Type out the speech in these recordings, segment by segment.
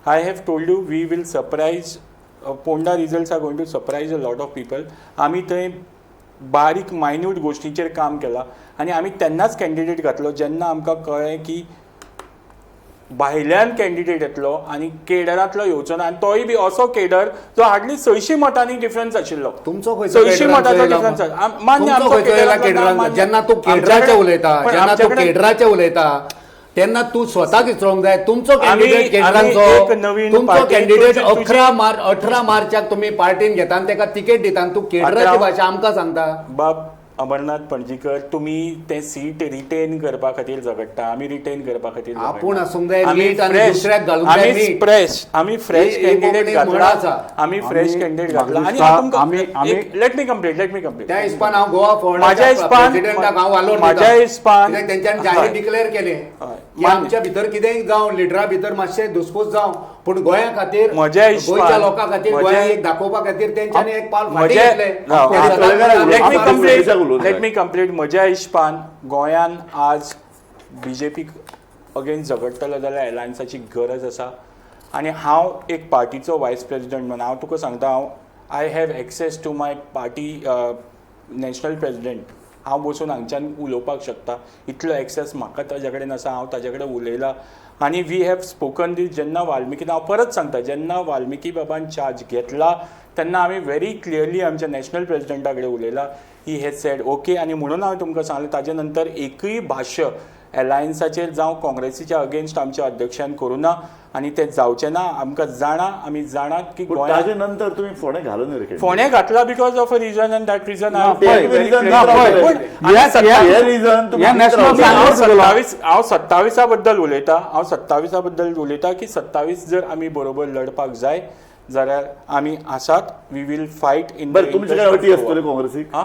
I have told you we will surprise. Ponda results are going to surprise a lot of people. आम्ही थंय बारीक minute गोष्टींचेर काम केलां आनी आमी तेन्नाच कॅन्डिडेट घातलो जेन्ना आमकां कळ्ळें की भायल्यान कॅन्डिडेट येतलो आनी केडरांतलो येवचो ना आनी तोय बी असो केडर जो हार्डली 600 मतांनी डिफरन्स आशिल्लो. तुमचो 600 मतांचो डिफरन्स मान्य आमचो जेन्ना तूं केडराचे उलयता जेन्ना तूं केडराचे उलयता तेन्ना तूं स्वताक विचारूंक जाय तुमचो कॅन्डिडेट केडरांचो तुमचो कॅन्डिडेट 18 मार्चाक तुमी पार्टीन घेता आनी ताका तिकेट दिता आनी तूं केडराची भाशा आमकां सांगता. बाब अमरनाथ पणजीकर तुमी ते सीट रिटेन करपा खातीर झगडटा आमी रिटेन करपा खातीर आपूण आसूंक जाय मीठ आनी दुसऱ्याक घालूंक जाय मीठ. आमी फ्रेश कॅन्डिडेट घातला आमी फ्रेश कॅन्डिडेट घातला आनी लेट मी कंप्लीट त्या हिसपान हांव गोवा म्हाज्या हिसपान प्रेसिडेंटाक हांव वालोर म्हाज्या हिसपान तेंच्यांनी जाहीर डिक्लेअर केलें की आमच्या भितर कितेंय जावं लिडरा भितर मातशें धुसफूस जावं पूण गोंया खातीर गोंयच्या लोकां खातीर गोंयाक एक दाखोवपा खातीर तेंच्यांनी एक पावल फाटीं घेतलें. लेट मी कंप्लीट म्हज्या हिशपान गोंयान आज बीजेपी अगेन्स्ट झगडटलो जाल्यार एलायन्साची गरज आसा आनी हांव एक पार्टीचो वायस प्रेसिडेंट म्हणून हांव तुका सांगता हांव I have access to my party national president. हांव बसून हांगच्यान उलोवपाक शकता इतलो एक्सेस म्हाका ताजे कडेन आसा हांव ताजे कडेन उलयलां आनी वी हॅव स्पोकन दीस जेन्ना वाल्मिकी हांव परत सांगता जेन्ना वाल्मिकी बाबान चार्ज घेतला तेन्ना आमी व्हेरी क्लियरली आमच्या नॅशनल प्रेसिडेंटा कडेन उलयलां. ही हॅज सेड ओके आनी म्हणून हांवें तुमकां सांगलें ताजे नंतर एकूय भाश्य एलायन्साचेर जावं काँग्रेसीच्या अगेन्स्ट आमच्या अध्यक्षान करूं ना आनी तें जावचें ना. आमकां जाणा आमी जाणात की ताजे नंतर तुमी फोंडें घालून फोंडें घातला because of a reason and that reason हांव 27 बद्दल उलयतां की 27 जर आमी बरोबर लढपाक जाय जाल्यार आमी आसात वी वील फायट इन. तुमचे काय अटी आसतल्यो काँग्रेसीक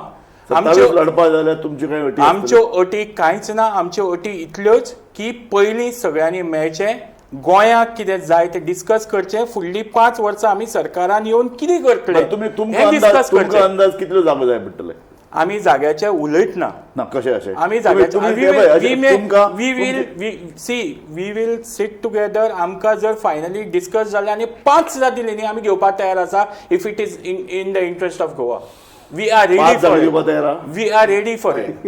लढपा जाल्यार तुमचे काय अटी? आमच्यो अटी कांयच ना. आमच्यो अटी इतल्योच की पयलीं सगळ्यांनी मेळचें गोंयाक कितें जाय तें डिस्कस करचें फुडलीं 5 वर्सां आमी सरकारान येवन कितें करतले तुमकां अंदाज कितल्यो जागो जाय पडटले? आमी जाग्याचें उलयत ना कशें अशें आमी जाग्याचें वी वील सीट टुगेदर. आमकां जर फायनली डिस्कस जालें आनी 5 दिल्यां न्ही आमी घेवपाक तयार आसा if it is in the interest of Goa. We are ready for it.